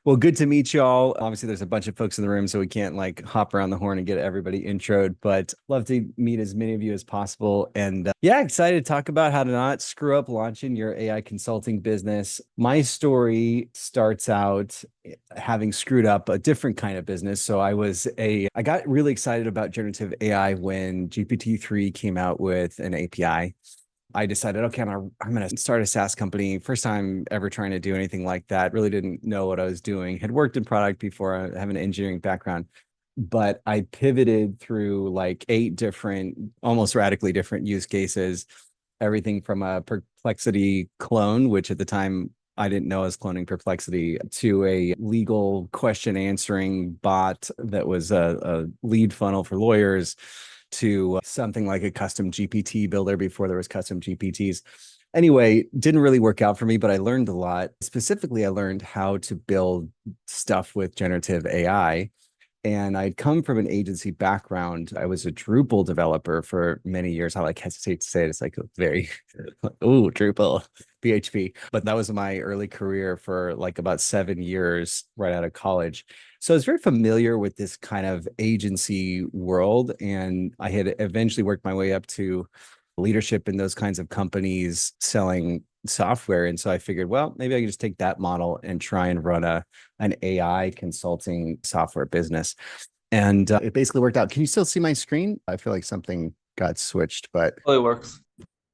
Well, good to meet y'all. Obviously, there's a bunch of folks in the room, so we can't like hop around the horn and get everybody introed, but love to meet as many of you as possible. And yeah, excited to talk about how to not screw up launching your AI consulting business. My story starts out having screwed up a different kind of business. So I got really excited about generative AI when GPT-3 came out with an API. I decided, okay, I'm going to start a SaaS company. First time ever trying to do anything like that. Really didn't know what I was doing. Had worked in product before. I have an engineering background, but I pivoted through like 8 different, almost radically different use cases. Everything from a Perplexity clone, which at the time I didn't know I was cloning Perplexity, to a legal question answering bot that was a lead funnel for lawyers, to something like a custom GPT builder before there was custom GPTs. Anyway, didn't really work out for me, but I learned a lot. Specifically, I learned how to build stuff with generative AI. And I'd come from an agency background. I was a Drupal developer for many years. I like hesitate to say it. It's like a very, ooh, Drupal, PHP. But that was my early career for like about 7 years right out of college. So I was very familiar with this kind of agency world. And I had eventually worked my way up to leadership in those kinds of companies selling software. And so I figured, well, maybe I can just take that model and try and run an AI consulting software business. And it basically worked out. Can you still see my screen? I feel like something got switched, but Totally works.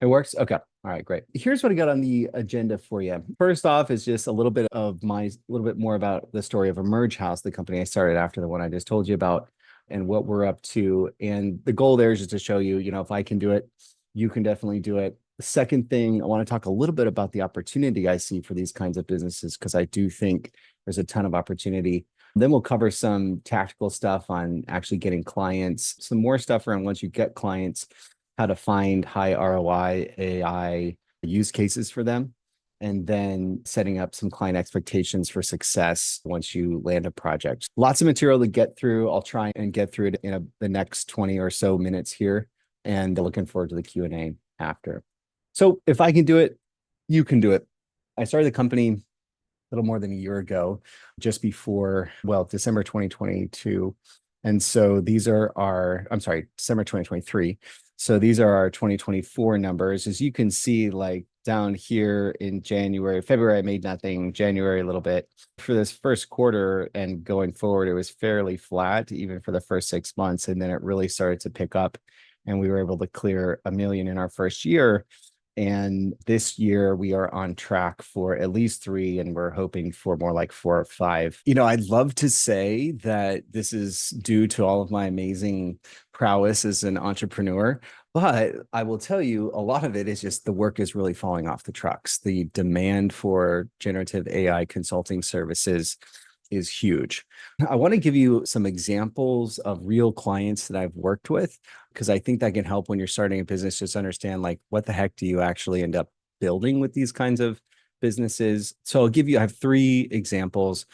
it works. Okay. All right, great. Here's what I got on the agenda for you. First off is just a little bit more about the story of Emerge Haus, the company I started after the one I just told you about, and what we're up to. And the goal there is just to show you, if I can do it, you can definitely do it. The second thing, I want to talk a little bit about the opportunity I see for these kinds of businesses, because I do think there's a ton of opportunity. Then we'll cover some tactical stuff on actually getting clients, some more stuff around once you get clients, how to find high ROI AI use cases for them, and then setting up some client expectations for success once you land a project. Lots of material to get through. I'll try and get through it in the next 20 or so minutes here, and looking forward to the Q&A after. So if I can do it, you can do it. I started the company a little more than a year ago, just before, well, December 2022. And so these are December 2023. So these are our 2024 numbers. As you can see, like down here in February, I made nothing, January a little bit. For this first quarter and going forward, it was fairly flat, even for the first 6 months. And then it really started to pick up, and we were able to clear $1 million in our first year. And this year we are on track for at least 3, and we're hoping for more like 4 or 5. I'd love to say that this is due to all of my amazing prowess as an entrepreneur, but I will tell you a lot of it is just the work is really falling off the trucks. The demand for generative AI consulting services is huge. I want to give you some examples of real clients that I've worked with, because I think that can help when you're starting a business, just understand like what the heck do you actually end up building with these kinds of businesses. So I have 3 examples.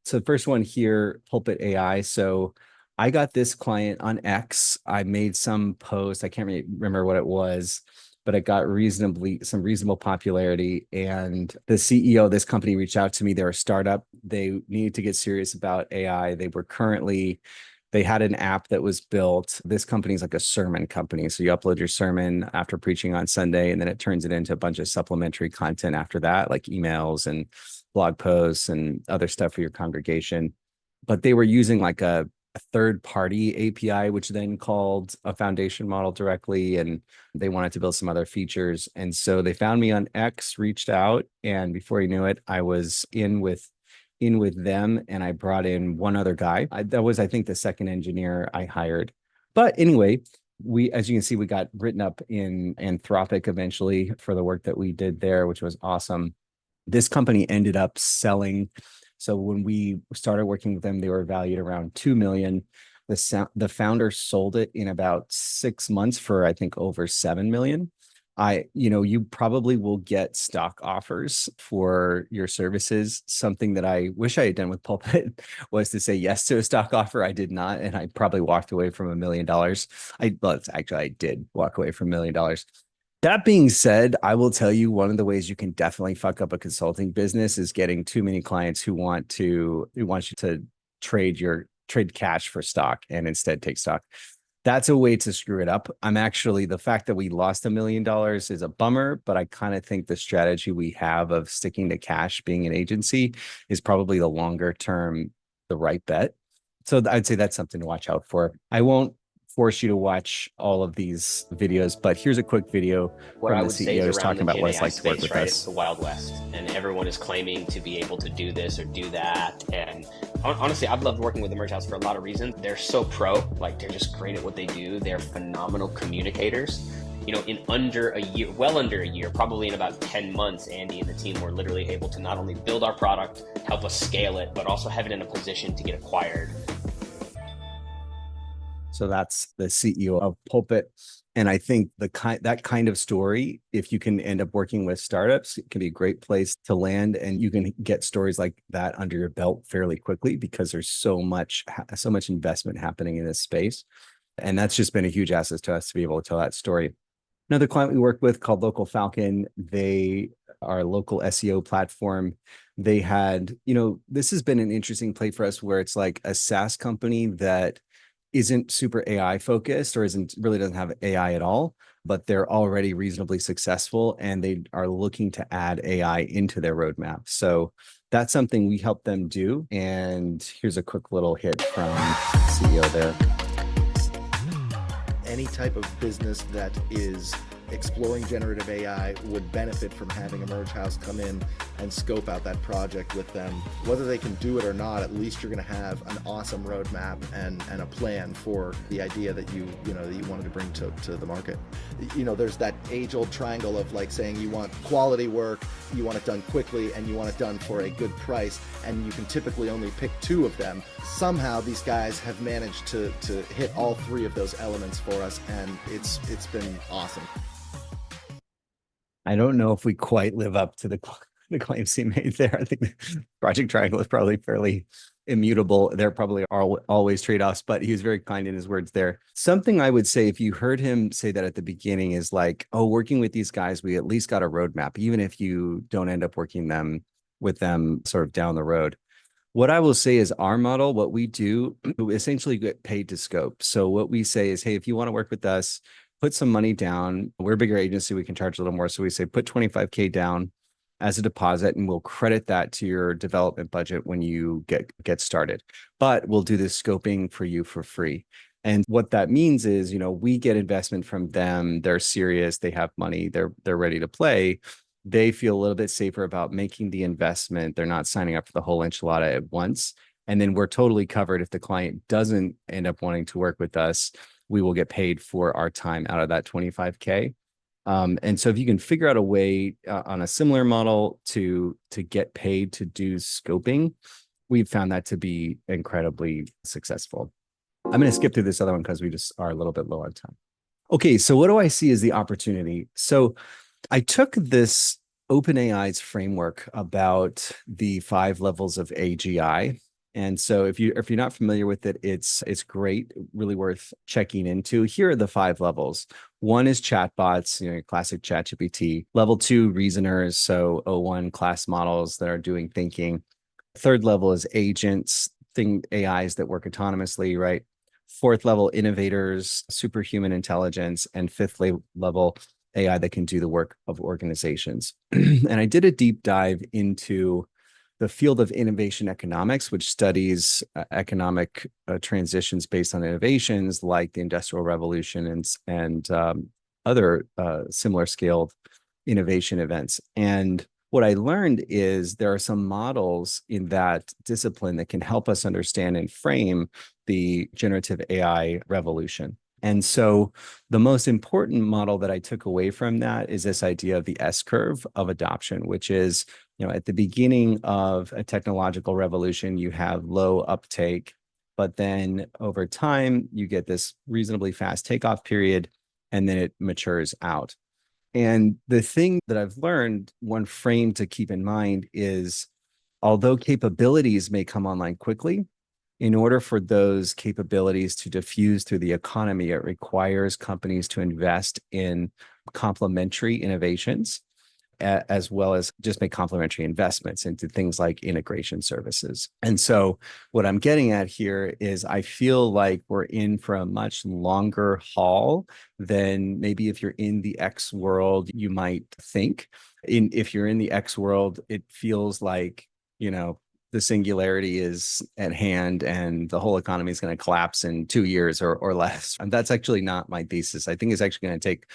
So the first one here, Pulpit AI. So I got this client on X. I made some post. I can't really remember what it was, but it got some reasonable popularity. And the CEO of this company reached out to me. They're a startup. They needed to get serious about AI. They had an app that was built. This company is like a sermon company. So you upload your sermon after preaching on Sunday, and then it turns it into a bunch of supplementary content after that, like emails and blog posts and other stuff for your congregation. But they were using like a third-party API, which then called a foundation model directly, and they wanted to build some other features. And so they found me on X, reached out, and before you knew it, I was in with them, and I brought in one other guy. That was, I think, the second engineer I hired. But anyway, as you can see, we got written up in Anthropic eventually for the work that we did there, which was awesome. This company ended up selling. So when we started working with them, they were valued around 2 million. The founder sold it in about 6 months for, I think, over 7 million. You probably will get stock offers for your services. Something that I wish I had done with Pulpit was to say yes to a stock offer. I did not, and I probably walked away from $1 million. I did walk away from $1 million. That being said, I will tell you one of the ways you can definitely fuck up a consulting business is getting too many clients who want you to trade cash for stock and instead take stock. That's a way to screw it up. I'm actually the fact that we lost $1 million is a bummer, but I kind of think the strategy we have of sticking to cash being an agency is probably the longer term, the right bet. So I'd say that's something to watch out for. I won't force you to watch all of these videos, but here's a quick video What from I the would say is CEOs around talking the about Gen what it's AI like to work space, with right? It's us. the Wild West, and everyone is claiming to be able to do this or do that. And honestly, I've loved working with Emerge Haus for a lot of reasons. They're so pro, like they're just great at what they do. They're phenomenal communicators. In under a year, well under a year, probably in about 10 months, Andy and the team were literally able to not only build our product, help us scale it, but also have it in a position to get acquired. So that's the CEO of Pulpit. And I think that kind of story, if you can end up working with startups, it can be a great place to land, and you can get stories like that under your belt fairly quickly because there's so much investment happening in this space. And that's just been a huge asset to us to be able to tell that story. Another client we work with called Local Falcon, they are a local SEO platform. They had, this has been an interesting play for us where it's like a SaaS company that isn't super AI focused or doesn't have AI at all, but they're already reasonably successful and they are looking to add AI into their roadmap. So that's something we help them do. And here's a quick little hit from CEO there. Any type of business that is exploring generative AI would benefit from having Emerge Haus come in and scope out that project with them. Whether they can do it or not, at least you're going to have an awesome roadmap and a plan for the idea that you wanted to bring to the market. There's that age-old triangle of like saying you want quality work, you want it done quickly, and you want it done for a good price, and you can typically only pick two of them. Somehow these guys have managed to hit all three of those elements for us, and it's been awesome. I don't know if we quite live up to the claims he made there. I think Project Triangle is probably fairly immutable. There probably are always trade-offs, but he was very kind in his words there. Something I would say, if you heard him say that at the beginning, is like, oh, working with these guys, we at least got a roadmap, even if you don't end up working with them sort of down the road. What I will say is our model, what we do, we essentially get paid to scope. So what we say is, hey, if you want to work with us, put some money down. We're a bigger agency. We can charge a little more. So we say, put 25K down as a deposit and we'll credit that to your development budget when you get started. But we'll do this scoping for you for free. And what that means is, we get investment from them. They're serious. They have money. They're ready to play. They feel a little bit safer about making the investment. They're not signing up for the whole enchilada at once. And then we're totally covered if the client doesn't end up wanting to work with us. We will get paid for our time out of that 25K. And so if you can figure out a way on a similar model to get paid to do scoping, we've found that to be incredibly successful. I'm going to skip through this other one because we just are a little bit low on time. Okay, so what do I see as the opportunity? So I took this OpenAI's framework about the 5 levels of AGI. And so if you're not familiar with it, it's great, really worth checking into. Here are the 5 levels. One is chatbots, classic ChatGPT. Level 2, reasoners, so O1 class models that are doing thinking. Third level is agents, AIs that work autonomously, right? Fourth level, innovators, superhuman intelligence, and fifth level, AI that can do the work of organizations. And I did a deep dive into the field of innovation economics, which studies economic transitions based on innovations like the Industrial Revolution and other similar scaled innovation events. And what I learned is there are some models in that discipline that can help us understand and frame the generative AI revolution. And so the most important model that I took away from that is this idea of the S curve of adoption, which is, at the beginning of a technological revolution, you have low uptake, but then over time, you get this reasonably fast takeoff period, and then it matures out. And the thing that I've learned, one frame to keep in mind is, although capabilities may come online quickly, in order for those capabilities to diffuse through the economy, it requires companies to invest in complementary innovations, as well as just make complementary investments into things like integration services. And so what I'm getting at here is I feel like we're in for a much longer haul than maybe if you're in the X world, you might think. If you're in the X world, it feels like, the singularity is at hand and the whole economy is going to collapse in 2 years or less. And that's actually not my thesis. I think it's actually going to take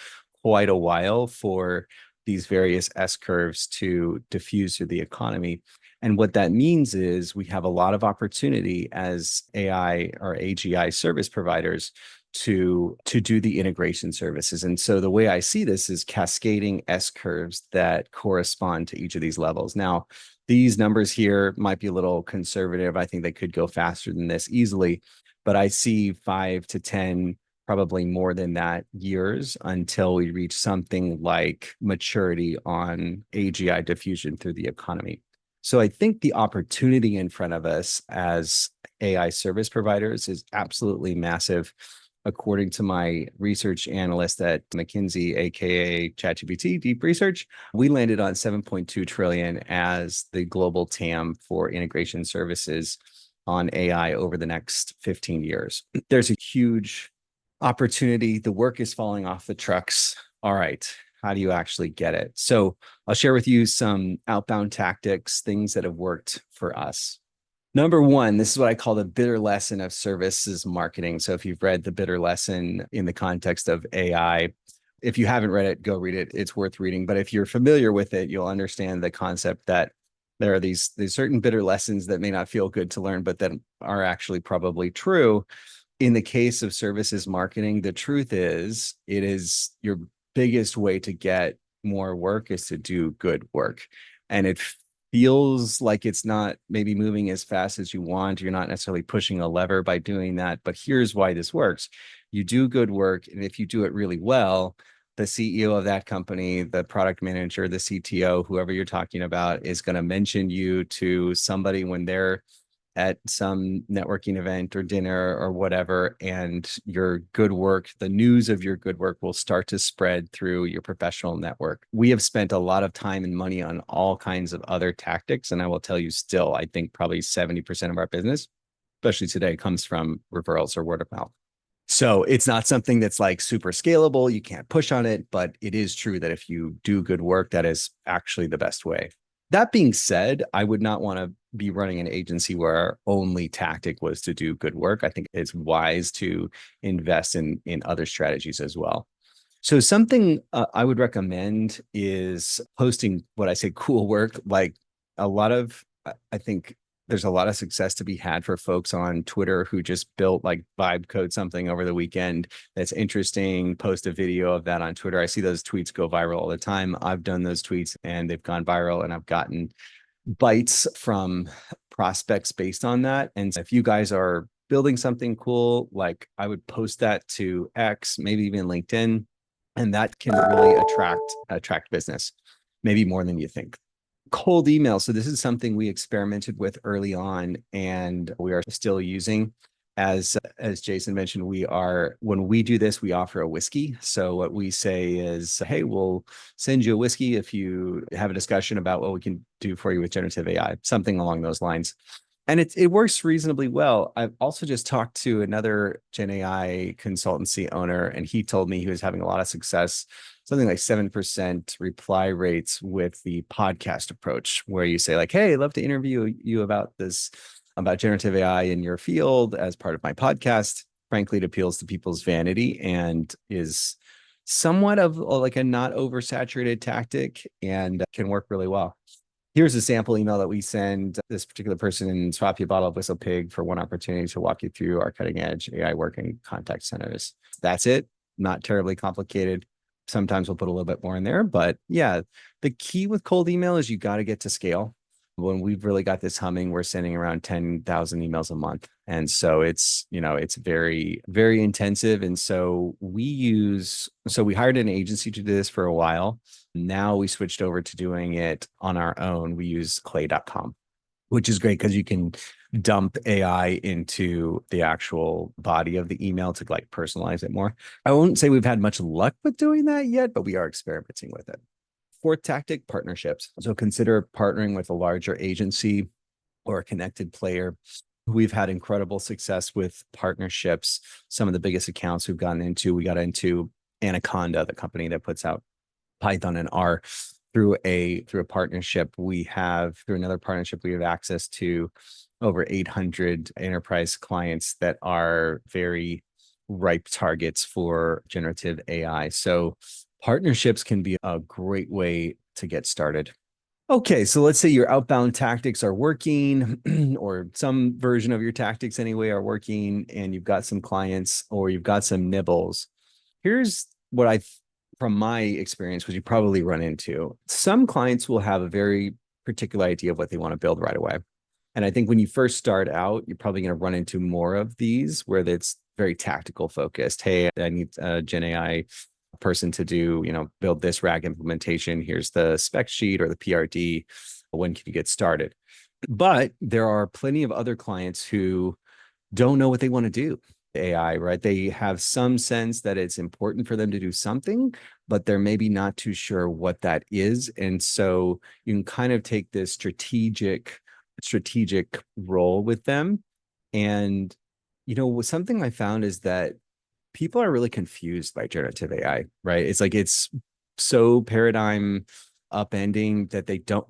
quite a while for these various S curves to diffuse through the economy. And what that means is we have a lot of opportunity as AI or AGI service providers to do the integration services. And so the way I see this is cascading S curves that correspond to each of these levels. Now, these numbers here might be a little conservative. I think they could go faster than this easily, but I see 5 to 10, probably more than that, years until we reach something like maturity on AGI diffusion through the economy. So I think the opportunity in front of us as AI service providers is absolutely massive. According to my research analyst at McKinsey, aka ChatGPT Deep Research, we landed on 7.2 trillion as the global TAM for integration services on AI over the next 15 years. There's a huge opportunity. The work is falling off the trucks. All right, how do you actually get it? So I'll share with you some outbound tactics, things that have worked for us. Number one, this is what I call the bitter lesson of services marketing. So if you've read the bitter lesson in the context of AI, if you haven't read it, go read it. It's worth reading. But if you're familiar with it, you'll understand the concept that there are these certain bitter lessons that may not feel good to learn, but that are actually probably true. In the case of services marketing, the truth is, it is your biggest way to get more work is to do good work. And it feels like it's not maybe moving as fast as you want. You're not necessarily pushing a lever by doing that, but here's why this works. You do good work, and if you do it really well, the CEO of that company, the product manager, the CTO, whoever you're talking about, is going to mention you to somebody when they're at some networking event or dinner or whatever, and your good work, the news of your good work will start to spread through your professional network. We have spent a lot of time and money on all kinds of other tactics, and I will tell you still, I think probably 70% of our business, especially today, comes from referrals or word of mouth. So it's not something that's like super scalable. You can't push on it, but it is true that if you do good work, that is actually the best way. That being said, I would not want to be running an agency where our only tactic was to do good work. I think it's wise to invest in other strategies as well. So something I would recommend is posting what I say cool work. Like I think there's a lot of success to be had for folks on Twitter who just built like vibe code something over the weekend that's interesting, post a video of that on Twitter. I see those tweets go viral all the time. I've done those tweets and they've gone viral, and I've gotten bites from prospects based on that. And if you guys are building something cool, like I would post that to X, maybe even LinkedIn, and that can really attract business, maybe more than you think. Cold email. So this is something we experimented with early on, and we are still using. As Jason mentioned, when we do this, we offer a whiskey. So what we say is, hey, we'll send you a whiskey if you have a discussion about what we can do for you with generative AI, something along those lines. And it works reasonably well. I've also just talked to another Gen AI consultancy owner, and he told me he was having a lot of success, something like 7% reply rates with the podcast approach, where you say like, hey, I'd love to interview you about this, about generative AI in your field as part of my podcast. Frankly, it appeals to people's vanity and is somewhat of like a not oversaturated tactic and can work really well. Here's a sample email that we send this particular person and swap you a bottle of Whistle Pig for one opportunity to walk you through our cutting edge AI work in contact centers. That's it. Not terribly complicated. Sometimes we'll put a little bit more in there, but yeah, the key with cold email is you got to get to scale. When we've really got this humming, we're sending around 10,000 emails a month. And so it's very, very intensive. And so we hired an agency to do this for a while. Now we switched over to doing it on our own. We use clay.com, which is great because you can dump AI into the actual body of the email to like personalize it more. I won't say we've had much luck with doing that yet, but we are experimenting with it. Fourth tactic, partnerships. So consider partnering with a larger agency or a connected player. We've had incredible success with partnerships. Some of the biggest accounts we got into Anaconda, the company that puts out Python and R. Through a partnership, through another partnership, we have access to over 800 enterprise clients that are very ripe targets for generative AI. So partnerships can be a great way to get started. Okay, so let's say your outbound tactics are working, or some version of your tactics anyway are working, and you've got some clients or you've got some nibbles. Here's what from my experience, which you probably run into. Some clients will have a very particular idea of what they want to build right away. And I think when you first start out, you're probably going to run into more of these where it's very tactical focused. Hey, I need a Gen AI person to do, build this RAG implementation. Here's the spec sheet or the PRD. When can you get started? But there are plenty of other clients who don't know what they want to do. AI, right? They have some sense that it's important for them to do something, but they're maybe not too sure what that is. And so you can kind of take this strategic role with them. And, something I found is that people are really confused by generative AI, right? It's like it's so paradigm upending that they don't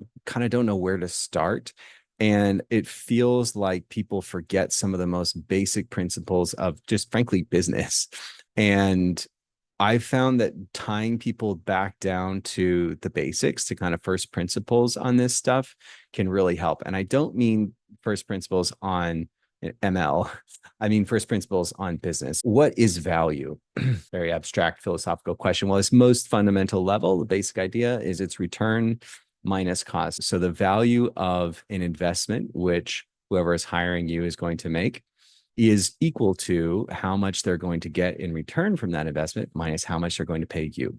know where to start. And it feels like people forget some of the most basic principles of just frankly business. And I found that tying people back down to the basics, to kind of first principles on this stuff, can really help. And I don't mean first principles on ML. I mean, first principles on business. What is value? Very abstract philosophical question. Well, its most fundamental level, the basic idea is its return minus cost. So the value of an investment, which whoever is hiring you is going to make, is equal to how much they're going to get in return from that investment minus how much they're going to pay you.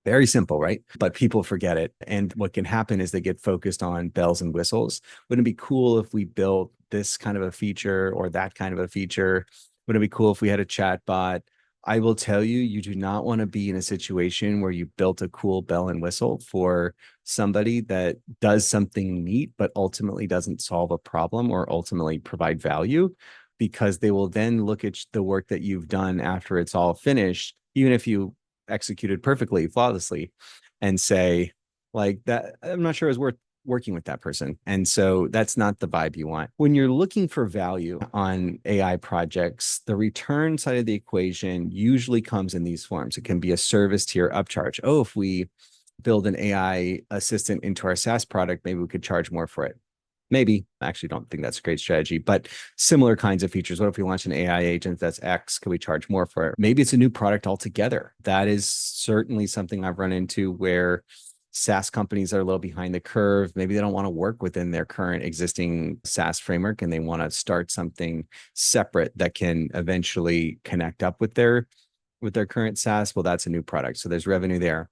Very simple, right? But people forget it. And what can happen is they get focused on bells and whistles. Wouldn't it be cool if we built this kind of a feature or that kind of a feature? Wouldn't it be cool if we had a chat bot? I will tell you, you do not want to be in a situation where you built a cool bell and whistle for somebody that does something neat, but ultimately doesn't solve a problem or ultimately provide value, because they will then look at the work that you've done after it's all finished, even if you executed perfectly, flawlessly, and say, like, that I'm not sure it's worth working with that person. And so that's not the vibe you want. When you're looking for value on AI projects, the return side of the equation usually comes in these forms. It can be a service tier upcharge. Oh, if we build an AI assistant into our SaaS product, maybe we could charge more for it. Maybe. I actually don't think that's a great strategy, but similar kinds of features. What if we launch an AI agent that's X? Could we charge more for it? Maybe it's a new product altogether. That is certainly something I've run into where SaaS companies are a little behind the curve. Maybe they don't want to work within their current existing SaaS framework and they want to start something separate that can eventually connect up with their current SaaS. Well, that's a new product. So there's revenue there.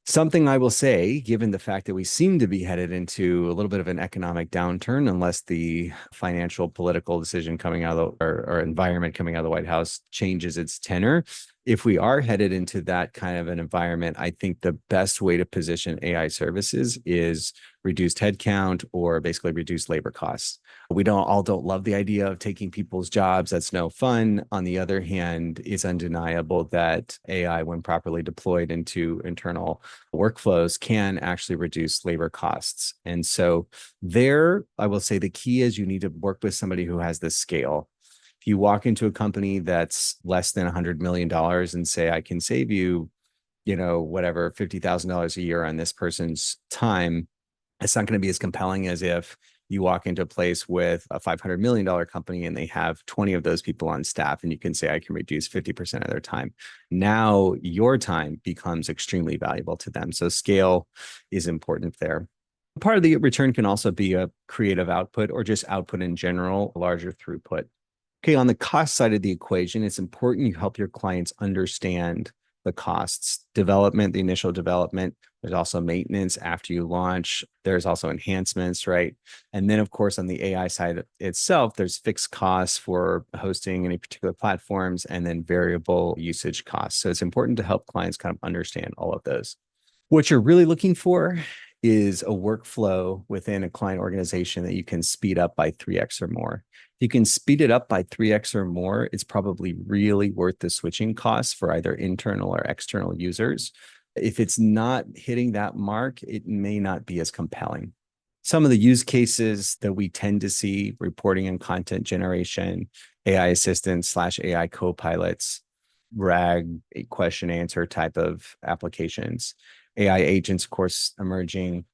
Something I will say, given the fact that we seem to be headed into a little bit of an economic downturn, unless the financial political decision coming out of or environment coming out of the White House changes its tenor. If we are headed into that kind of an environment, I think the best way to position AI services is reduced headcount or basically reduced labor costs. We don't love the idea of taking people's jobs. That's no fun. On the other hand, it's undeniable that AI, when properly deployed into internal workflows, can actually reduce labor costs. And so there, I will say the key is you need to work with somebody who has the scale. If you walk into a company that's less than $100 million and say, I can save you, whatever, $50,000 a year on this person's time, it's not going to be as compelling as if you walk into a place with a $500 million company and they have 20 of those people on staff and you can say, I can reduce 50% of their time. Now your time becomes extremely valuable to them. So scale is important there. Part of the return can also be a creative output or just output in general, larger throughput. Okay, on the cost side of the equation, it's important you help your clients understand the costs, the initial development, There's also maintenance after you launch. There's also enhancements, right? And then, of course, on the AI side itself, there's fixed costs for hosting any particular platforms and then variable usage costs. So it's important to help clients kind of understand all of those. What you're really looking for is a workflow within a client organization that you can speed up by 3x or more. If you can speed it up by 3x or more, it's probably really worth the switching costs for either internal or external users. If it's not hitting that mark, it may not be as compelling. Some of the use cases that we tend to see: reporting and content generation, AI assistants / AI co-pilots, RAG, a question answer type of applications, AI agents, of course, emerging,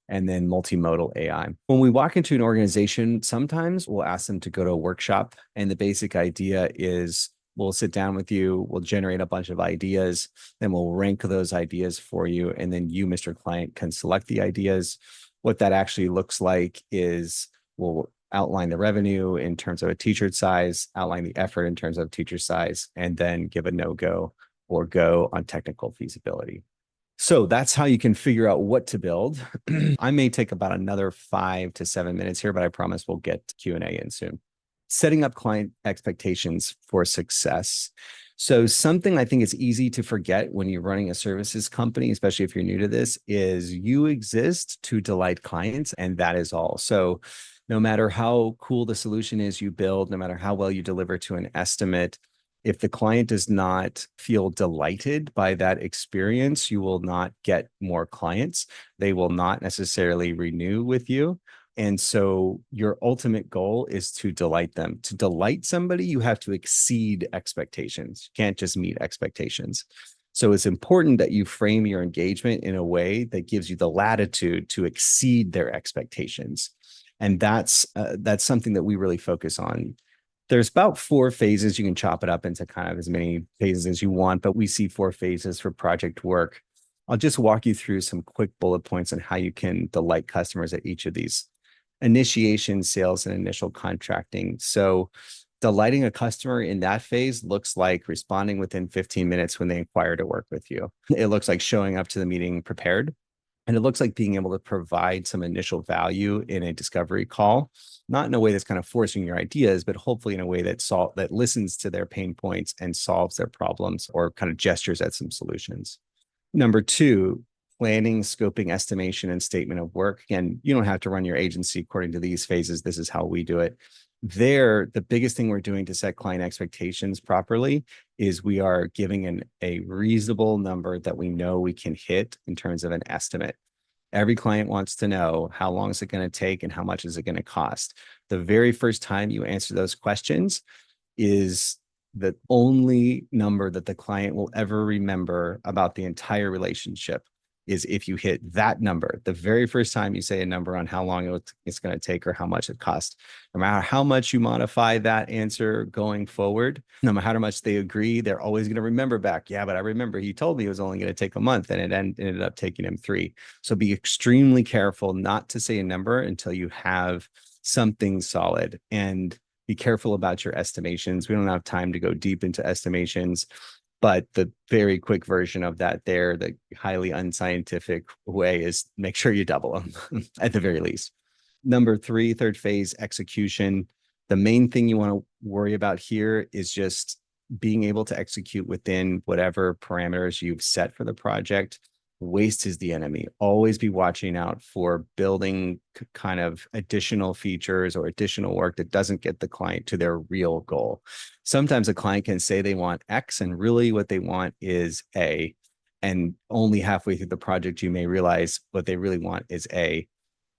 and then multimodal AI. When we walk into an organization, sometimes we'll ask them to go to a workshop. And the basic idea is we'll sit down with you, we'll generate a bunch of ideas, then we'll rank those ideas for you. And then you, Mr. Client, can select the ideas. What that actually looks like is we'll outline the revenue in terms of a teacher size, outline the effort in terms of teacher size, and then give a no-go or go on technical feasibility. So that's how you can figure out what to build. I may take about another 5 to 7 minutes here, but I promise we'll get Q&A in soon. Setting up client expectations for success. So something I think is easy to forget when you're running a services company, especially if you're new to this, is you exist to delight clients, and that is all. So no matter how cool the solution is you build, no matter how well you deliver to an estimate, if the client does not feel delighted by that experience, you will not get more clients. They will not necessarily renew with you. And so your ultimate goal is to delight them. To delight somebody, you have to exceed expectations. You can't just meet expectations. So it's important that you frame your engagement in a way that gives you the latitude to exceed their expectations. And that's something that we really focus on. There's about 4 phases. You can chop it up into kind of as many phases as you want, but we see 4 phases for project work. I'll just walk you through some quick bullet points on how you can delight customers at each of these. Initiation, sales, and initial contracting. So delighting a customer in that phase looks like responding within 15 minutes when they inquire to work with you. It looks like showing up to the meeting prepared. And it looks like being able to provide some initial value in a discovery call, not in a way that's kind of forcing your ideas, but hopefully in a way that listens to their pain points and solves their problems or kind of gestures at some solutions. Number 2, planning, scoping, estimation, and statement of work. Again, you don't have to run your agency according to these phases. This is how we do it. There, the biggest thing we're doing to set client expectations properly is we are giving a reasonable number that we know we can hit in terms of an estimate. Every client wants to know how long is it going to take and how much is it going to cost. The very first time you answer those questions is the only number that the client will ever remember about the entire relationship. Is if you hit that number, the very first time you say a number on how long it's going to take or how much it costs. No matter how much you modify that answer going forward, no matter how much they agree, they're always going to remember back. Yeah, but I remember he told me it was only going to take a month and it ended up taking him 3. So be extremely careful not to say a number until you have something solid, and be careful about your estimations. We don't have time to go deep into estimations. But the very quick version of that there, the highly unscientific way, is make sure you double them at the very least. Number 3, third phase, execution. The main thing you want to worry about here is just being able to execute within whatever parameters you've set for the project. Waste is the enemy. Always be watching out for building kind of additional features or additional work that doesn't get the client to their real goal. Sometimes a client can say they want X and really what they want is A. And only halfway through the project, you may realize what they really want is A.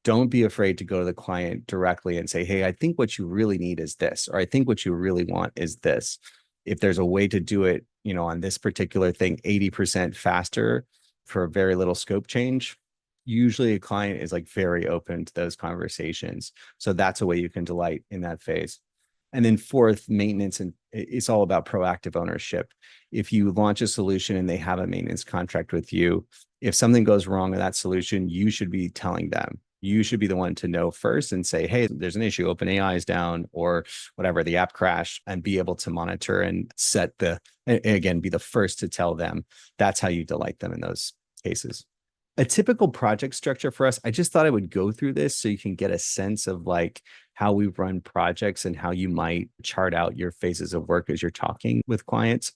Don't be afraid to go to the client directly and say, hey, I think what you really need is this, or I think what you really want is this. If there's a way to do it, on this particular thing, 80% faster, for very little scope change, usually a client is like very open to those conversations. So that's a way you can delight in that phase. And then 4th, maintenance, and it's all about proactive ownership. If you launch a solution and they have a maintenance contract with you, if something goes wrong with that solution, you should be telling them. You should be the one to know first and say, hey, there's an issue, OpenAI is down or whatever, the app crashed, and be able to monitor and be the first to tell them. That's how you delight them in those cases. A typical project structure for us, I just thought I would go through this so you can get a sense of like how we run projects and how you might chart out your phases of work as you're talking with clients.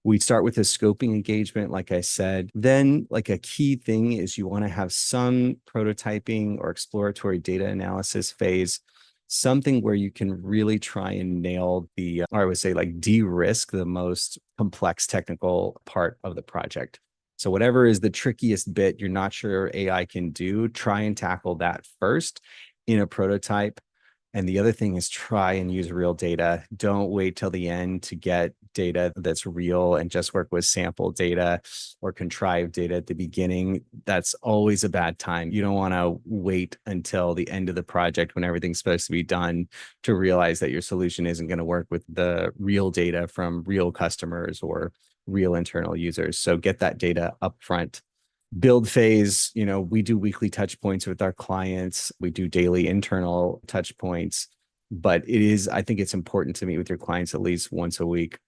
We start with a scoping engagement, like I said. Then, like a key thing is you want to have some prototyping or exploratory data analysis phase, something where you can really try and nail the, or I would say like de-risk the most complex technical part of the project. So whatever is the trickiest bit you're not sure AI can do, try and tackle that first in a prototype. And the other thing is try and use real data. Don't wait till the end to get data that's real and just work with sample data or contrived data at the beginning. That's always a bad time. You don't want to wait until the end of the project when everything's supposed to be done to realize that your solution isn't going to work with the real data from real customers or real internal users. So get that data up front. Build phase, we do weekly touch points with our clients. We do daily internal touch points, but I think it's important to meet with your clients at least once a week.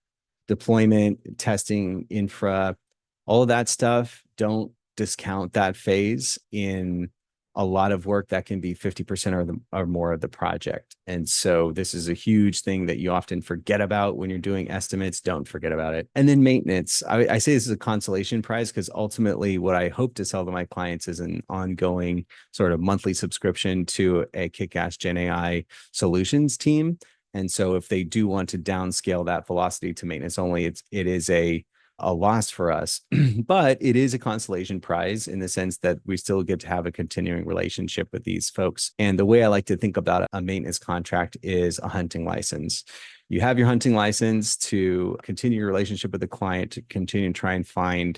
Deployment, testing, infra, all of that stuff. Don't discount that phase in a lot of work that can be 50% or more of the project. And so this is a huge thing that you often forget about when you're doing estimates. Don't forget about it. And then maintenance. I say this is a consolation prize because ultimately what I hope to sell to my clients is an ongoing sort of monthly subscription to a kick-ass Gen AI solutions team. And so if they do want to downscale that velocity to maintenance only, it is a loss for us, but it is a consolation prize in the sense that we still get to have a continuing relationship with these folks. And the way I like to think about a maintenance contract is a hunting license. You have your hunting license to continue your relationship with the client, to continue to try and find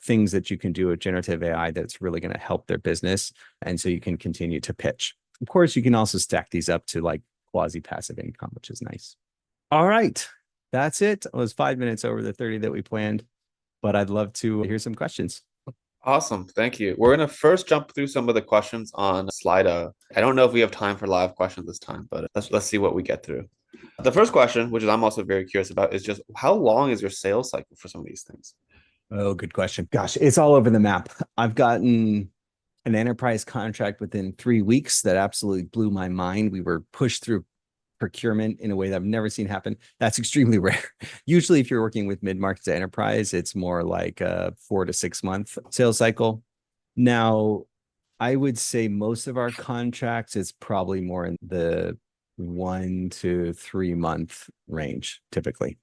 things that you can do with generative AI that's really going to help their business. And so you can continue to pitch. Of course, you can also stack these up to like quasi-passive income, which is nice. All right. That's it. It was 5 minutes over the 30 that we planned, but I'd love to hear some questions. Awesome. Thank you. We're going to first jump through some of the questions on Slido. I don't know if we have time for live questions this time, but let's see what we get through. The first question, which is I'm also very curious about, is just how long is your sales cycle for some of these things? Oh, good question. Gosh, it's all over the map. I've gotten an enterprise contract within 3 weeks that absolutely blew my mind. We were pushed through procurement in a way that I've never seen happen. That's extremely rare. Usually, if you're working with mid-market to enterprise, it's more like a 4 to 6 month sales cycle. Now, I would say most of our contracts is probably more in the 1 to 3 month range, typically.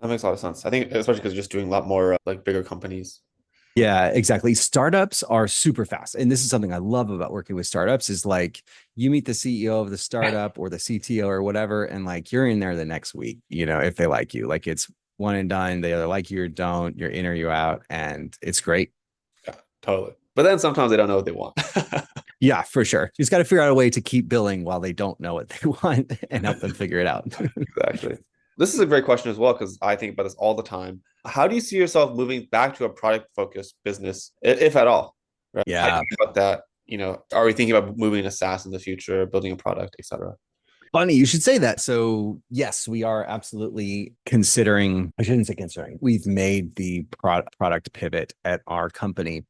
That makes a lot of sense. I think especially because you're just doing a lot more like bigger companies. Yeah, exactly. Startups are super fast. And this is something I love about working with startups is like you meet the CEO of the startup or the CTO or whatever, and like you're in there the next week, if they like you. Like it's one and done. They either like you or don't, you're in or you're out, and it's great. Yeah, totally. But then sometimes they don't know what they want. Yeah, for sure. You just got to figure out a way to keep billing while they don't know what they want and help them figure it out. Exactly. This is a great question as well, because I think about this all the time. How do you see yourself moving back to a product-focused business, if at all? Right? Yeah. How do you think about that? Are we thinking about moving to SaaS in the future, building a product, et cetera? Funny, you should say that. So yes, we are absolutely considering, I shouldn't say considering, we've made the product pivot at our company.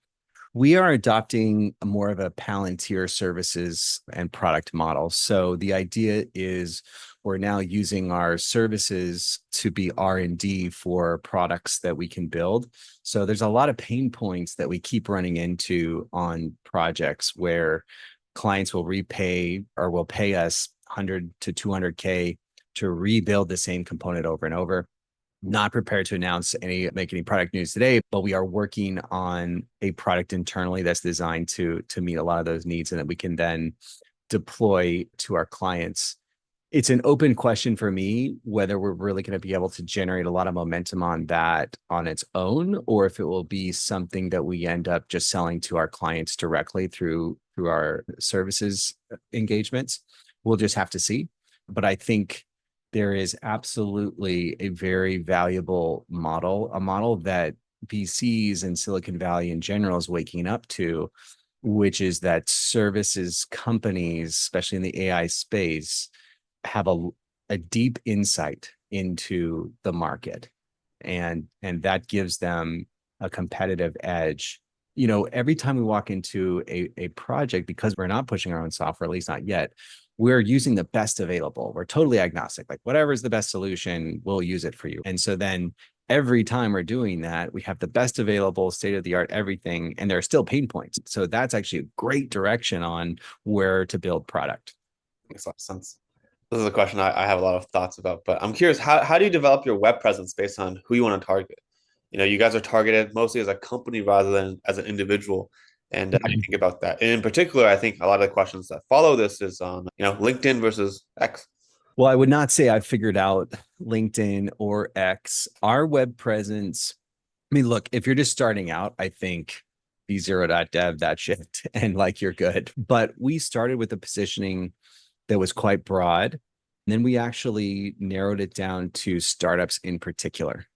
We are adopting more of a Palantir services and product model. So the idea is we're now using our services to be R&D for products that we can build. So there's a lot of pain points that we keep running into on projects where clients will repay or will pay us 100 to 200K to rebuild the same component over and over. Not prepared to make any product news today, but we are working on a product internally that's designed to meet a lot of those needs and that we can then deploy to our clients. It's an open question for me whether we're really going to be able to generate a lot of momentum on that on its own, or if it will be something that we end up just selling to our clients directly through our services engagements. We'll just have to see. But I think there is absolutely a very valuable model, a model that VCs and Silicon Valley in general is waking up to, which is that services companies, especially in the AI space, have a deep insight into the market. And that gives them a competitive edge every time we walk into a project, because we're not pushing our own software, at least not yet, we're using the best available. We're totally agnostic. Like whatever's the best solution, we'll use it for you. And so then every time we're doing that, we have the best available, state of the art, everything, and there are still pain points. So that's actually a great direction on where to build product. Makes a lot of sense. This is a question I have a lot of thoughts about, but I'm curious, how do you develop your web presence based on who you want to target? You guys are targeted mostly as a company rather than as an individual. And how do you think about that? And in particular, I think a lot of the questions that follow this is on, LinkedIn versus X. Well, I would not say I've figured out LinkedIn or X. Our web presence, I mean, look, if you're just starting out, I think b0.dev, that shit, and like you're good. But we started with a positioning that was quite broad. And then we actually narrowed it down to startups in particular.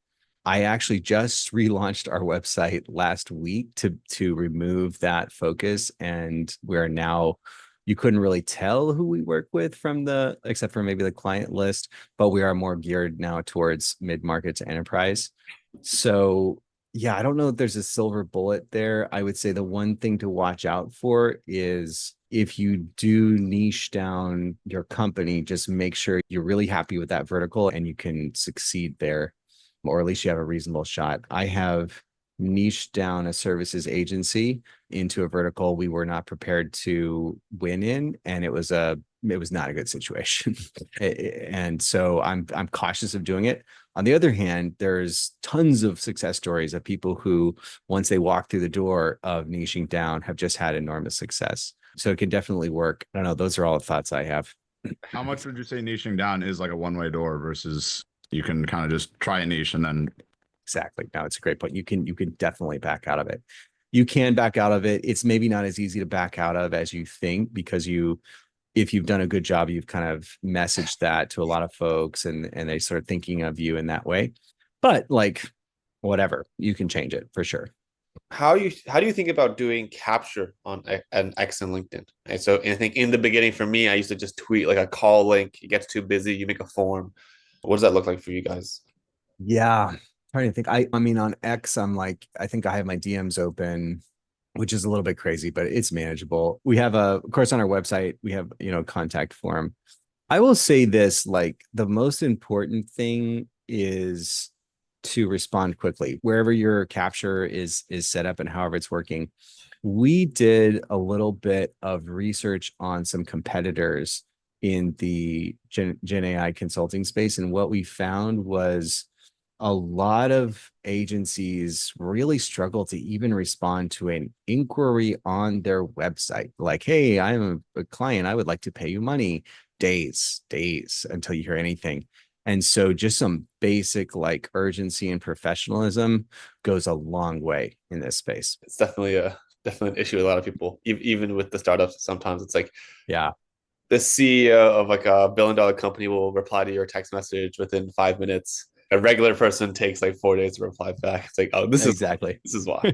I actually just relaunched our website last week to remove that focus. And we're now, you couldn't really tell who we work with except for maybe the client list, but we are more geared now towards mid-market to enterprise. So yeah, I don't know if there's a silver bullet there. I would say the one thing to watch out for is if you do niche down your company, just make sure you're really happy with that vertical and you can succeed there, or at least you have a reasonable shot. I have niched down a services agency into a vertical we were not prepared to win in, and it was not a good situation. And so I'm cautious of doing it. On the other hand, there's tons of success stories of people who, once they walk through the door of niching down, have just had enormous success. So it can definitely work. I don't know. Those are all the thoughts I have. How much would you say niching down is like a one-way door versus you can kind of just try a niche and then? Exactly. No, it's a great point. You can definitely back out of it. You can back out of it. It's maybe not as easy to back out of as you think, because if you've done a good job, you've kind of messaged that to a lot of folks and they start thinking of you in that way. But like, whatever, you can change it for sure. How do you think about doing capture on an X and LinkedIn? And so I think in the beginning for me, I used to just tweet like a call link. It gets too busy, you make a form. What does that look like for you guys? Yeah, trying to think. I mean, on X, I think I have my DMs open, which is a little bit crazy, but it's manageable. We have of course, on our website, we have, contact form. I will say this, like the most important thing is to respond quickly wherever your capture is set up and however it's working. We did a little bit of research on some competitors in the Gen AI consulting space. And what we found was a lot of agencies really struggle to even respond to an inquiry on their website. Like, hey, I'm a client, I would like to pay you money. Days until you hear anything. And so just some basic like urgency and professionalism goes a long way in this space. It's definitely an issue with a lot of people, even with the startups. Sometimes it's like, yeah, the CEO of like a billion-dollar company will reply to your text message within 5 minutes. A regular person takes like 4 days to reply back. It's like, oh, this is why.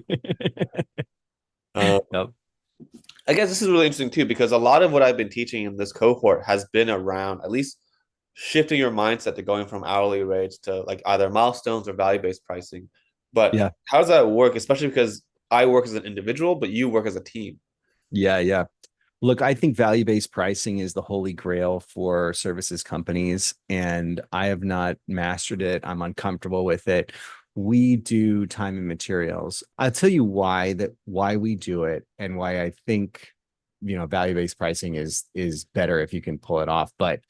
Yep. I guess this is really interesting too, because a lot of what I've been teaching in this cohort has been around at least shifting your mindset to going from hourly rates to like either milestones or value-based pricing. But yeah, how does that work? Especially because I work as an individual, but you work as a team. Yeah. Look, I think value-based pricing is the holy grail for services companies, and I have not mastered it. I'm uncomfortable with it. We do time and materials. I'll tell you why we do it and why I think, value-based pricing is better if you can pull it off. But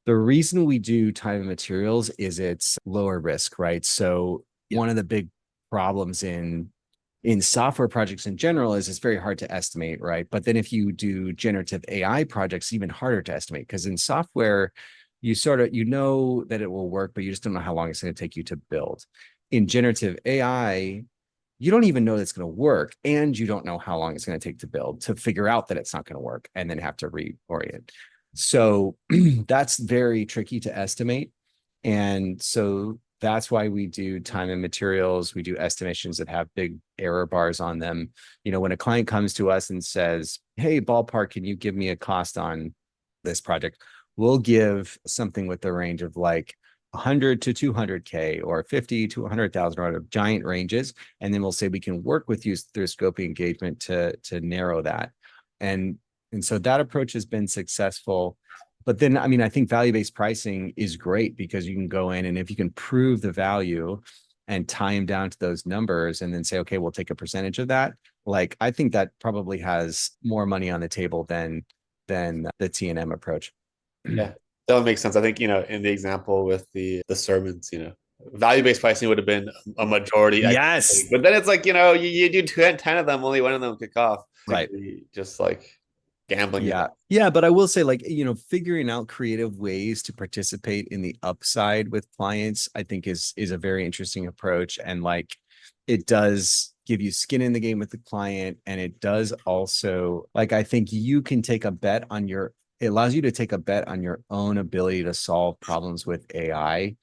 the reason we do time and materials is it's lower risk, right? So one of the big problems in software projects in general is it's very hard to estimate, right? But then if you do generative AI projects, even harder to estimate, because in software, you know that it will work, but you just don't know how long it's going to take you to build. In generative AI, you don't even know that it's going to work, and you don't know how long it's going to take to build to figure out that it's not going to work and then have to reorient. So that's very tricky to estimate. And so that's why we do time and materials. We do estimations that have big error bars on them. When a client comes to us and says, hey, ballpark, can you give me a cost on this project? We'll give something with the range of like 100 to 200K or 50 to 100,000, or giant ranges. And then we'll say we can work with you through scoping engagement to narrow that. And so that approach has been successful. But then, I mean, I think value-based pricing is great because you can go in, and if you can prove the value and tie them down to those numbers and then say, okay, we'll take a percentage of that. Like, I think that probably has more money on the table than the T&M approach. Yeah, that would make sense. I think, in the example with the sermons, value-based pricing would have been a majority. Yes. But then it's like, you do 10 of them, only one of them kick off. Right. Just like gambling. Yeah. Yeah. But I will say, like, figuring out creative ways to participate in the upside with clients, I think is a very interesting approach. And like, it does give you skin in the game with the client. And it does also, like, I think you can take a bet on it allows you to take a bet on your own ability to solve problems with AI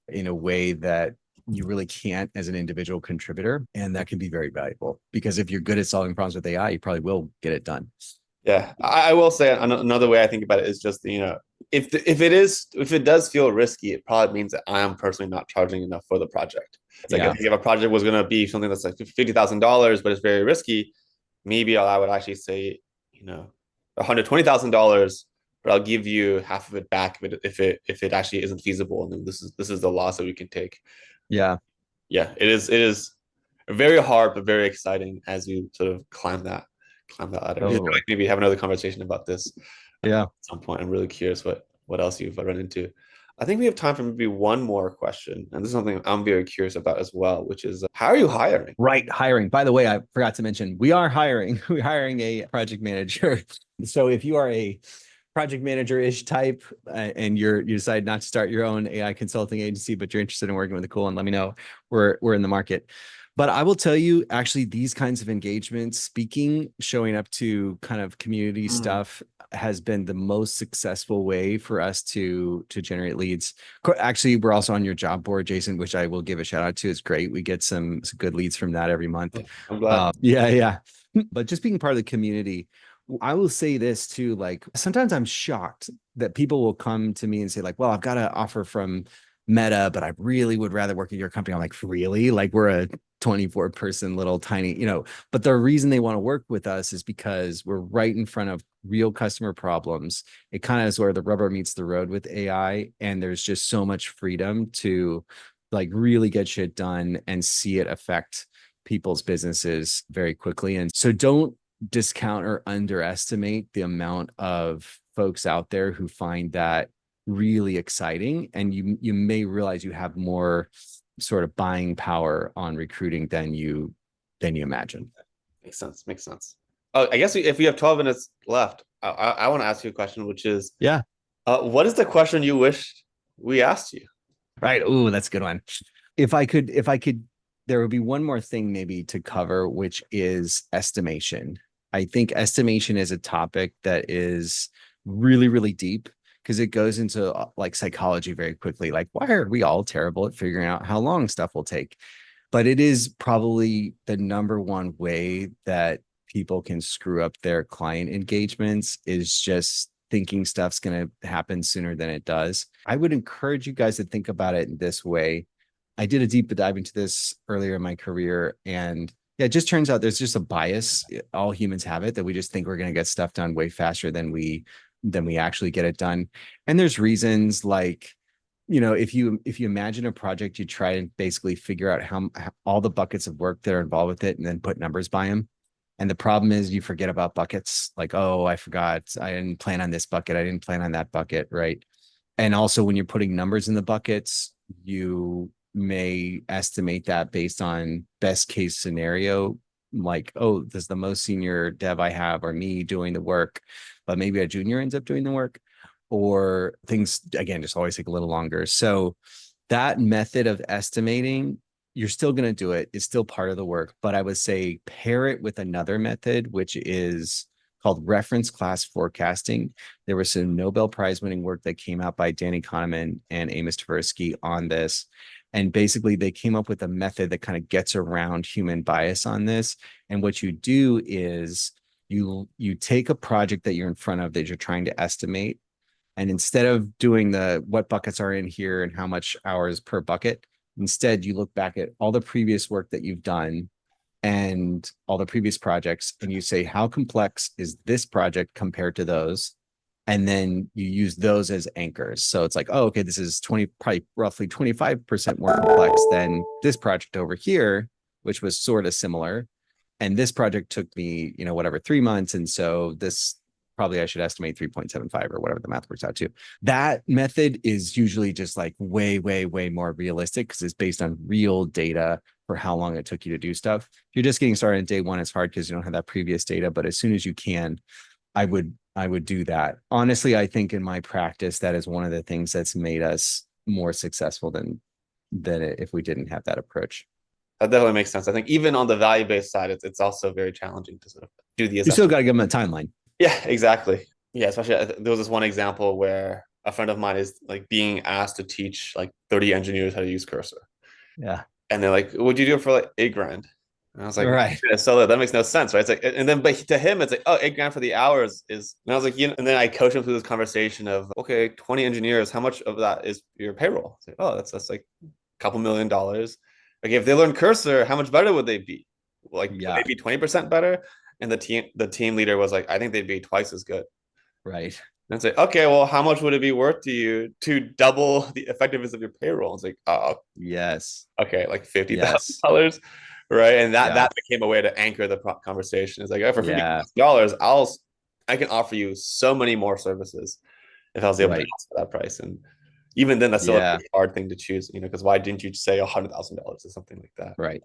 in a way that you really can't as an individual contributor. And that can be very valuable, because if you're good at solving problems with AI, you probably will get it done. Yeah, I will say another way I think about it is just, if it does feel risky, it probably means that I am personally not charging enough for the project. It's like, if a project was going to be something that's like $50,000, but it's very risky, maybe I would actually say, $120,000, but I'll give you half of it back if it actually isn't feasible, and then this is the loss that we can take. Yeah. It is very hard but very exciting as we sort of climb that ladder. Totally. Like maybe have another conversation about this. Yeah. At some point. I'm really curious what else you've run into. I think we have time for maybe one more question, and this is something I'm very curious about as well, which is how are you hiring? Right, hiring. By the way, I forgot to mention, we are hiring. We're hiring a project manager. So if you are a project manager-ish type, and you decide not to start your own AI consulting agency, but you're interested in working with a cool one, let me know. We're in the market. But I will tell you, actually, these kinds of engagements, showing up to kind of community stuff, has been the most successful way for us to generate leads. Actually, we're also on your job board, Jason, which I will give a shout out to. It's great. We get some good leads from that every month. I'm glad. Yeah. But just being part of the community, I will say this too, like, sometimes I'm shocked that people will come to me and say, like, well, I've got an offer from Meta, but I really would rather work at your company. I'm like, really? Like, we're a 24-person little tiny, but the reason they want to work with us is because we're right in front of real customer problems. It kind of is where the rubber meets the road with AI. And there's just so much freedom to like really get shit done and see it affect people's businesses very quickly. And so don't discount or underestimate the amount of folks out there who find that really exciting. And you may realize you have more sort of buying power on recruiting than you imagine. Makes sense. Oh, I guess if we have 12 minutes left, I want to ask you a question, which is, what is the question you wish we asked you? Right. Ooh, that's a good one. If I could, there would be one more thing maybe to cover, which is estimation. I think estimation is a topic that is really, really deep, because it goes into like psychology very quickly. Like, why are we all terrible at figuring out how long stuff will take? But it is probably the number one way that people can screw up their client engagements, is just thinking stuff's going to happen sooner than it does. I would encourage you guys to think about it in this way. I did a deep dive into this earlier in my career, and it just turns out there's just a bias. All humans have it, that we just think we're going to get stuff done way faster than we actually get it done. And there's reasons, like, if you imagine a project, you try and basically figure out how all the buckets of work that are involved with it, and then put numbers by them. And the problem is you forget about buckets. Like, oh, I forgot, I didn't plan on this bucket, I didn't plan on that bucket, right? And also, when you're putting numbers in the buckets, you may estimate that based on best case scenario, like, oh, this is the most senior dev I have, or me doing the work, but maybe a junior ends up doing the work, or things, again, just always take a little longer. So that method of estimating, you're still going to do it. It's still part of the work, but I would say pair it with another method, which is called reference class forecasting. There was some Nobel Prize winning work that came out by Danny Kahneman and Amos Tversky on this. And basically they came up with a method that kind of gets around human bias on this. And what you do is you take a project that you're in front of, that you're trying to estimate, And instead of doing the what buckets are in here and how much hours per bucket, instead you look back at all the previous work that you've done and all the previous projects, and you say, how complex is this project compared to those? And then you use those as anchors. So it's like, oh, okay, this is probably roughly 25% more complex than this project over here, which was sort of similar. And this project took me, whatever, 3 months. And so this probably I should estimate 3.75 or whatever the math works out to. That method is usually just like way, way, way more realistic because it's based on real data for how long it took you to do stuff. If you're just getting started on day one, it's hard because you don't have that previous data. But as soon as you can, I would do that. Honestly, I think in my practice, that is one of the things that's made us more successful than if we didn't have that approach. That definitely makes sense. I think even on the value-based side, it's also very challenging to sort of do the assessment. You still got to give them a timeline. Yeah, exactly. Yeah, especially there was this one example where a friend of mine is like being asked to teach like 30 engineers how to use Cursor. Yeah. And they're like, would you do it for like $8,000? And I was like, right. So that makes no sense, right? It's like, and then, but to him, it's like, oh, $8,000 for the hours is, and I was like, and then I coached him through this conversation of, okay, 20 engineers, how much of that is your payroll? It's like, oh, that's like a couple $1 million. Okay, if they learn Cursor, how much better would they be? Like, maybe 20% better? And the team leader was like, I think they'd be twice as good. Right. And it's like, okay, well, how much would it be worth to you to double the effectiveness of your payroll? It's like, oh, yes. Okay, like $50,000, right? And that became a way to anchor the conversation. It's like, oh, for $50,000, I can offer you so many more services if I was able to ask for that price. And even then, that's still a pretty hard thing to choose, because why didn't you say $100,000 or something like that? Right.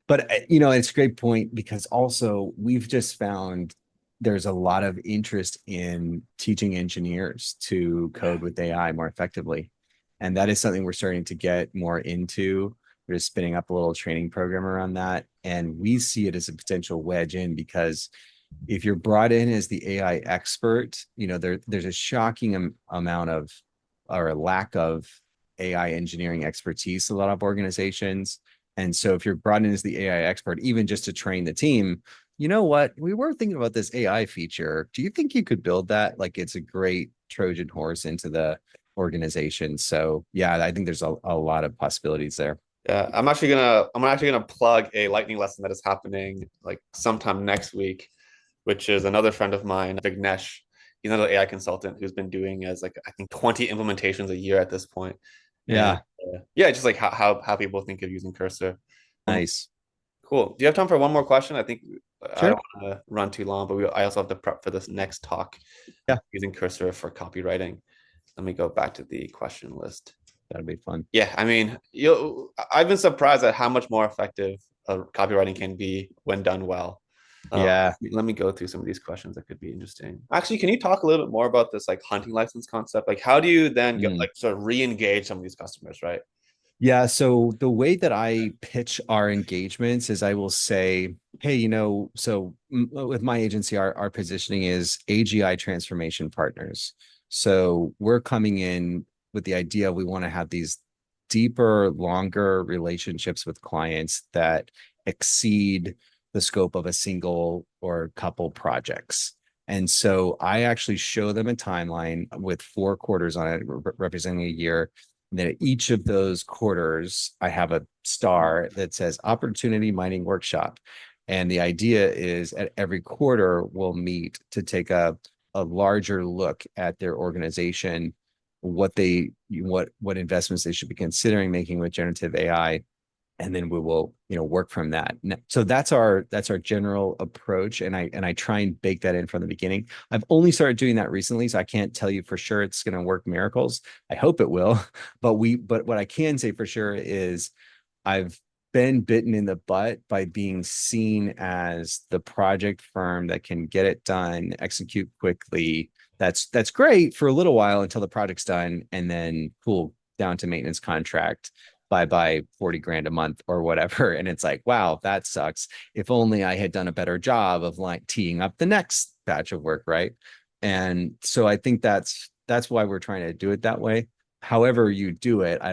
But it's a great point because also we've just found there's a lot of interest in teaching engineers to code with AI more effectively. And that is something we're starting to get more into. We're just spinning up a little training program around that. And we see it as a potential wedge in because if you're brought in as the AI expert, there's a shocking amount of or a lack of AI engineering expertise in a lot of organizations. And so if you're brought in as the AI expert, even just to train the team, you know what? We were thinking about this AI feature. Do you think you could build that? Like it's a great Trojan horse into the organization. So yeah, I think there's a lot of possibilities there. Yeah, I'm actually gonna plug a lightning lesson that is happening like sometime next week, which is another friend of mine, Vignesh. He's another AI consultant who's been doing as like I think 20 implementations a year at this point. Yeah. And, just like how people think of using Cursor. Nice. Cool. Do you have time for one more question? I think sure. I don't want to run too long, but I also have to prep for this next talk. Yeah. Using Cursor for copywriting. Let me go back to the question list. That'd be fun. Yeah, I mean, I've been surprised at how much more effective copywriting can be when done well. Yeah. Let me go through some of these questions that could be interesting. Actually, can you talk a little bit more about this like hunting license concept? Like, how do you then get like sort of re-engage some of these customers, right? Yeah. So the way that I pitch our engagements is I will say, hey, so with my agency, our positioning is AGI transformation partners. So we're coming in with the idea we want to have these deeper, longer relationships with clients that exceed the scope of a single or couple projects. And so I actually show them a timeline with 4 quarters on it, representing a year. And then at each of those quarters, I have a star that says Opportunity Mining Workshop. And the idea is at every quarter, we'll meet to take a larger look at their organization, what investments they should be considering making with generative AI. And then we will, work from that. So that's our general approach. And I try and bake that in from the beginning. I've only started doing that recently, so I can't tell you for sure it's going to work miracles. I hope it will. But what I can say for sure is I've been bitten in the butt by being seen as the project firm that can get it done, execute quickly. That's great for a little while until the project's done, and then cool, down to maintenance contract. Bye 40 grand a month or whatever. And it's like, wow, that sucks. If only I had done a better job of like teeing up the next batch of work. Right. And so I think that's why we're trying to do it that way. However you do it, I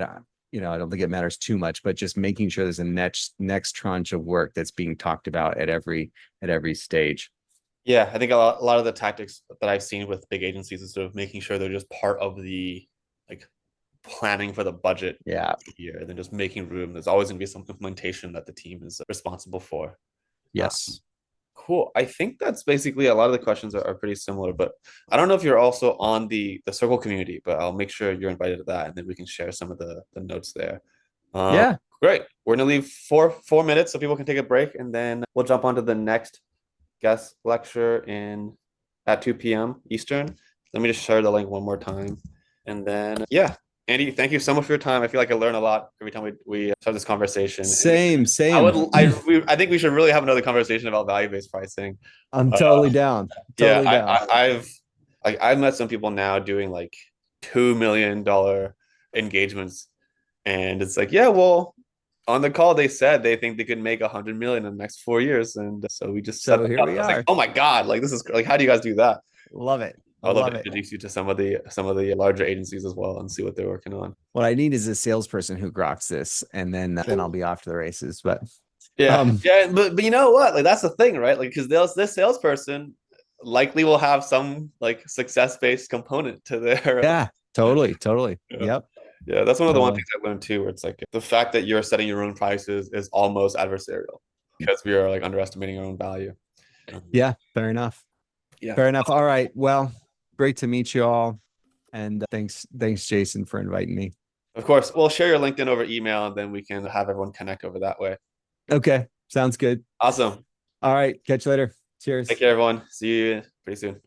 don't think it matters too much, but just making sure there's a next tranche of work that's being talked about at every stage. Yeah, I think a lot of the tactics that I've seen with big agencies is sort of making sure they're just part of the like planning for the budget Yeah. year, and then just making room. There's always going to be some implementation that the team is responsible for. Yes. Cool. I think that's basically a lot of the questions are pretty similar, but I don't know if you're also on the Circle community, but I'll make sure you're invited to that, and then we can share some of the notes there. Um, Yeah. Great. We're gonna leave 4 minutes so people can take a break, and then we'll jump onto the next guest lecture in at 2 p.m. Eastern. Let me just share the link one more time. And then, yeah, Andy, thank you so much for your time. I feel like I learn a lot every time we start this conversation. Same. I think we should really have another conversation about value-based pricing. I'm totally down. Yeah, Totally down. I've met some people now doing like $2 million engagements, and it's like, yeah, well, on the call they said they think they could make 100 million in the next 4 years, and so we just So set here up. we I was are. like, oh my god, like this is like, how do you guys do that? Love it. I I'd love love to it. introduce you to some of the larger agencies as well and see what they're working on. What I need is a salesperson who groks this, and then I'll be off to the races. But Yeah, yeah, but you know what? Like that's the thing, right? Like because this salesperson likely will have some like success-based component to their yeah, totally. Yeah. Yep. Yeah, that's one of the one Totally. things I learned too, where it's like the fact that you're setting your own prices is almost adversarial because we are like underestimating our own value. Yeah. Fair enough. Yeah. Fair enough. All right. Well, great to meet you all. And thanks, Jason, for inviting me. Of course, we'll share your LinkedIn over email, and then we can have everyone connect over that way. Okay. Sounds good. Awesome. All right. Catch you later. Cheers. Take care, everyone. See you pretty soon.